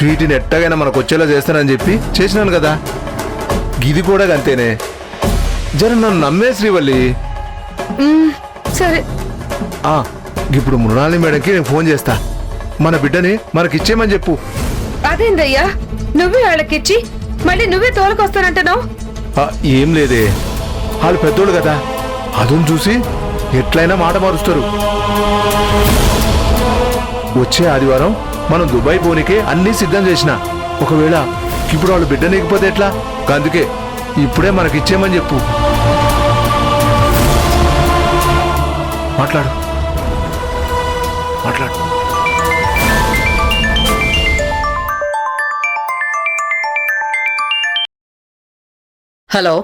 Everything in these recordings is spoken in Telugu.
స్వీట్ని ఎట్టగైనా మనకు వచ్చేలా చేస్తానని చెప్పి చేసినాను కదా, గిది కూడా అంతేనే. జర నన్ను నమ్మే శ్రీవల్లి. సరే. ఇప్పుడు మృణాలి మేడంకి నేను ఫోన్ చేస్తా, మన బిడ్డని మనకిచ్చేయమని చెప్పు. అదేందయ్యా, నువ్వే వాళ్ళకిచ్చి మళ్ళీ నువ్వే తోలుకొస్తానంటున్నావు? ఏం లేదే, వాళ్ళు పెద్దోళ్ళు కదా, అదును చూసి ఎట్లయినా మాట మారుస్తారు. వచ్చే ఆదివారం మనం దుబాయ్ పోనీకే అన్నీ సిద్ధం చేసిన. ఒకవేళ ఇప్పుడు వాళ్ళు బిడ్డ నీకపోతే ఎట్లా? అందుకే ఇప్పుడే మనకిచ్చేయమని చెప్పు. మాట్లాడు మాట్లాడు. హలో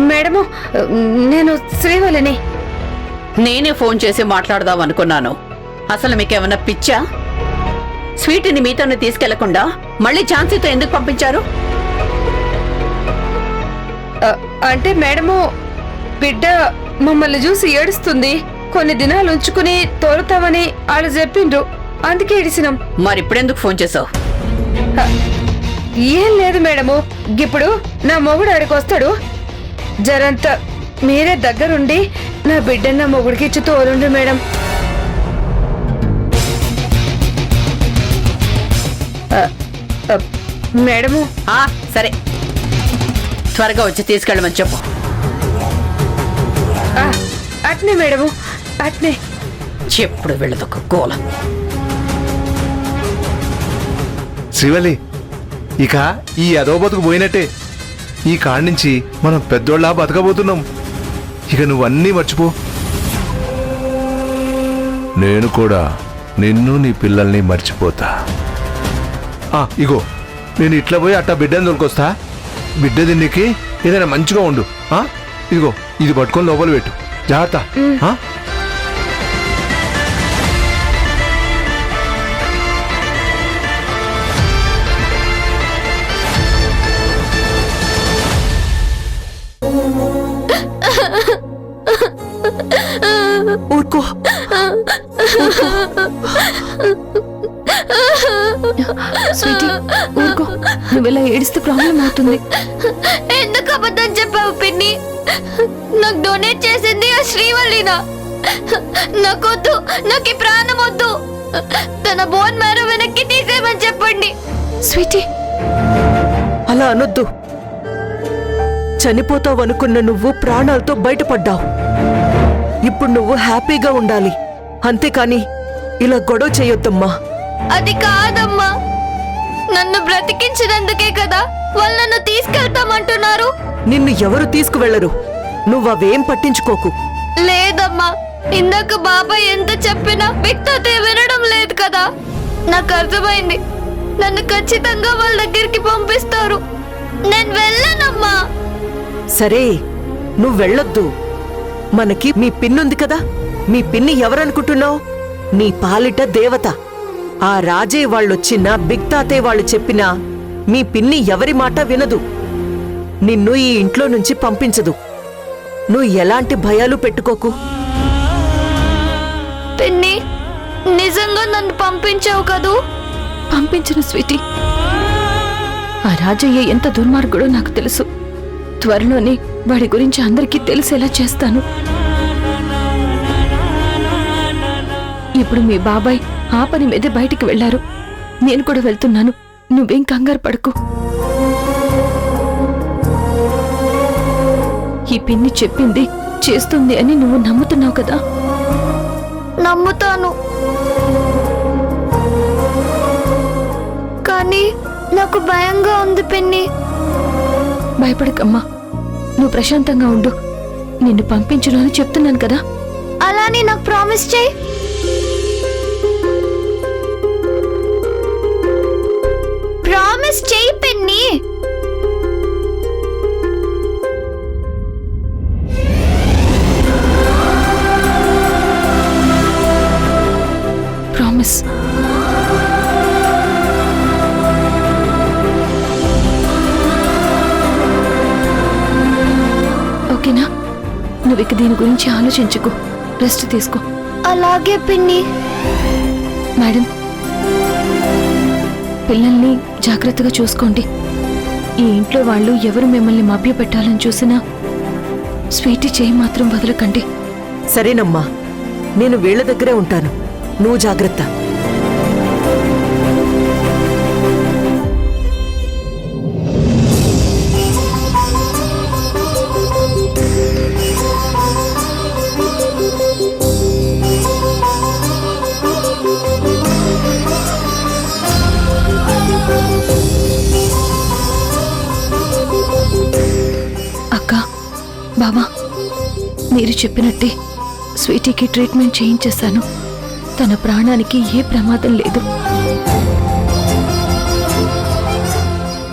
మేడము, నేను శ్రీవల్లిని. నేనే ఫోన్ చేసి మాట్లాడదాం అనుకున్నాను. అసలు మీకేమన్నా పిచ్చా? స్వీట్ని మీతోనే తీసుకెళ్లకుండా మళ్ళీ ఝాన్సీతో ఎందుకు పంపించారు? అంటే మేడము, బిడ్డ మమ్మల్ని చూసి ఏడుస్తుంది, కొన్ని దినాలు ఉంచుకుని తోలుతామని వాళ్ళు చెప్పిండ్రు, అందుకే ఏడిసినాం. మరిప్పుడెందుకు ఫోన్ చేసావు? ఏం లేదు మేడము, ఇప్పుడు నా మొగుడు ఆడికొస్తాడు, జరంతా మీరే దగ్గరుండి నా బిడ్డని నా మొగుడికి ఇచ్చి తోలుండ్రు మేడం. మేడము. సరే, త్వరగా వచ్చి తీసుకెళ్ళమని చెప్పు. అట్నే మేడము, అట్నే. చెప్పుడు వెళ్ళదొక్క గోల. శ్రీవల్లి, ఇక ఈ అదో బతుకు పోయినట్టే. ఈ కాడి నుంచి మనం పెద్దోళ్ళ బతకబోతున్నాం. ఇక నువ్వన్నీ మర్చిపో. నేను కూడా నిన్ను నీ పిల్లల్ని మర్చిపోతా. ఇగో, నేను ఇట్లా పోయి అట్టా బిడ్డని దొరికొస్తా. బిడ్డ దీనికి ఏదైనా మంచిగా ఉండు. ఇదిగో, ఇది పట్టుకొని లోపల పెట్టు, జాగ్రత్త. ఊరుకో. స్వీటీ, ఊరుకో. నువ్వెలా ఏడిస్తే ప్రాబ్లం అవుతుంది. ఎందుకు అబద్ధం చెప్పావు పిన్ని? నాకు డొనేట్ చేసింది ఆ శ్రీవల్లినా? నాకొద్దు, నాకు ఈ ప్రాణం వద్దు. తన బోన్ మ్యారో వెనక్కి తీసేయమని చెప్పండి. స్వీటీ, అలా అనొద్దు. చనిపోతావనుకున్న నువ్వు ప్రాణాలతో బయటపడ్డావు. ఇప్పుడు నువ్వు హ్యాపీగా ఉండాలి, అంతేకాని ఇలా గొడవ చేయొద్దమ్మా. అది కాదమ్మా, నన్ను బ్రతికించినందుకే కదా వాళ్ళు నన్ను తీసుకెళ్తామంటున్నారు. నిన్ను ఎవరు తీసుకువెళ్లరు, నువ్వవేం పట్టించుకోకు. లేదమ్మా, ఇందాక బాబాయ్ ఎంత చెప్పినా బిక్తాతే వినడం లేదు కదా. నాకు అర్థమైంది, నన్ను ఖచ్చితంగా వాళ్ళ దగ్గరికి పంపిస్తారు. నేను వెళ్ళనమ్మా. సరే, నువ్వెళ్ళొద్దు. మనకి మీ పిన్నుంది కదా. మీ పిన్ని ఎవరనుకుంటున్నావు? నీ పాలిట దేవత. ఆ రాజే వాళ్ళొచ్చినా బిక్తాతే వాళ్ళు చెప్పినా మీ పిన్ని ఎవరి మాట వినదు. నిన్ను ఈ ఇంట్లో నుంచి పంపించదు. నువ్వు ఎలాంటి భయాలు పెట్టుకోకు. పిన్ని, నిజంగా నన్ను పంపించావు కదూ? పంపించను స్వీటీ. ఆ రాజయ్య ఎంత దుర్మార్గుడో నాకు తెలుసు. త్వరలోనే వాడి గురించి అందరికీ తెలిసేలా చేస్తాను. ఇప్పుడు మీ బాబాయ్ ఆ పని మీదే బయటికి వెళ్లారు. నేను కూడా వెళ్తున్నాను. నువ్వేం కంగారు పడకు. ఈ పిన్ని చెప్పింది చేస్తుంది అని నువ్వు నమ్ముతున్నావు కదా? నమ్ముతాను, కానీ నాకు భయంగా ఉంది పిన్ని. భయపడకమ్మా, నువ్వు ప్రశాంతంగా ఉండు. నిన్ను పంపించును అని చెప్తున్నాను కదా. అలానే నాకు ప్రామిస్ చేయి. ప్రామిస్ చేయి పిన్ని. ప్రామిస్. ఓకేనా? నువ్వు ఇక దీని గురించి ఆలోచించుకో, రెస్ట్ తీసుకో. అలాగే పిన్ని. మేడం, పిల్లల్ని జాగ్రత్తగా చూసుకోండి. ఈ ఇంట్లో వాళ్ళు ఎవరు మిమ్మల్ని మభ్యపెట్టాలని చూసినా స్వీటీ చేయి మాత్రం వదలకండి. సరేనమ్మా, నేను వీళ్ళ దగ్గరే ఉంటాను. నువ్వు జాగ్రత్త. అక్క, బావా, మీరు చెప్పినట్టే స్వీటీకి ట్రీట్మెంట్ చేయించేశాను. తన ప్రాణానికి ఏ ప్రమాదం లేదు.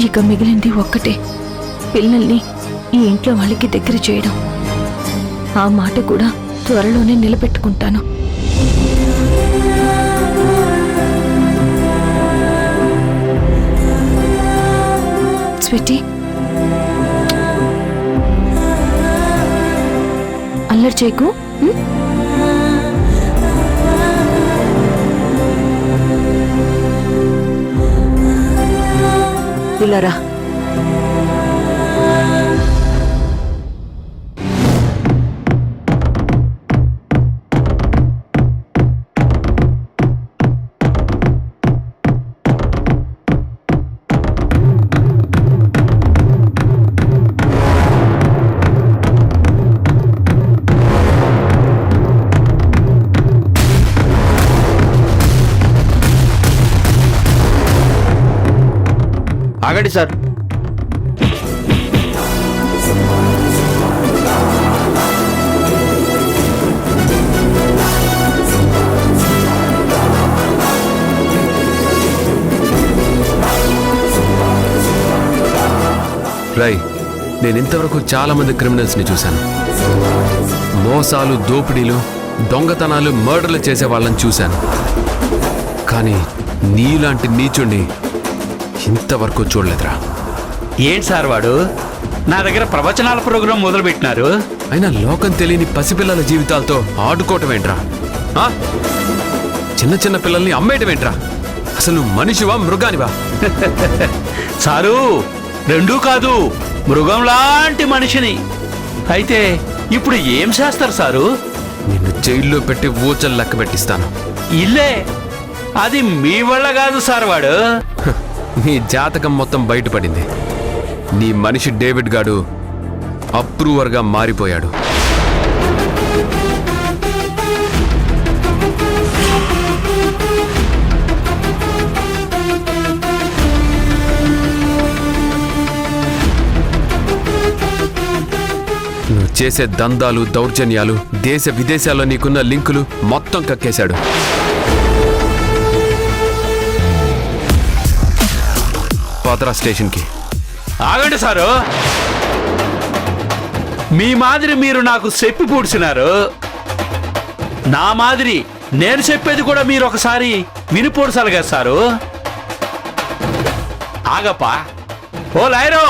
ఇక మిగిలింది ఒక్కటే, పిల్లల్ని ఈ ఇంట్లో వాళ్ళకి దగ్గర చేయడం. ఆ మాట కూడా త్వరలోనే నిలబెట్టుకుంటాను. స్వీటీ, అల్లరి చేయకు. ఇలా రా. ఆగండి సార్. రై, నేను ఇంతవరకు చాలా మంది క్రిమినల్స్ ని చూశాను. మోసాలు, దోపిడీలు, దొంగతనాలు, మర్డర్లు చేసే వాళ్ళని చూశాను. కానీ నీలాంటి నీచుణ్ణి ఇంతవరకు చూడలేదురా. ఏంటి సార్ వాడు నా దగ్గర ప్రవచనాల ప్రోగ్రాం మొదలు పెట్టినారు? అయినా లోకం తెలియని పసిపిల్లల జీవితాలతో ఆడుకోవటం ఏంట్రా? ఆ? చిన్న చిన్న పిల్లల్ని అమ్మేయటం ఏంట్రా? అసలు నువ్వు మనిషివా, మృగానివా? సారు, రెండూ కాదు, మృగం లాంటి మనిషిని. అయితే ఇప్పుడు ఏం చేస్తారు సారు? నిన్ను జైల్లో పెట్టి ఊచలు లెక్క పెట్టిస్తాను. ఇల్లే, అది మీ వల్ల కాదు సార్ వాడు. నీ జాతకం మొత్తం బయటపడింది. నీ మనిషి డేవిడ్ గాడు అప్రూవర్గా మారిపోయాడు. నువ్వు చేసే దందాలు, దౌర్జన్యాలు, దేశ విదేశాల్లో నీకున్న లింకులు మొత్తం కక్కేశాడు. పాతరా స్టేషన్కి. ఆగండి సారు, మీ మాదిరి మీరు నాకు చెప్పి పూడ్చినారు. నా మాదిరి నేను చెప్పేది కూడా మీరు ఒకసారి వినిపూడ్చాలి కదా సారు. ఆగప్పా, ఓ లాయరో.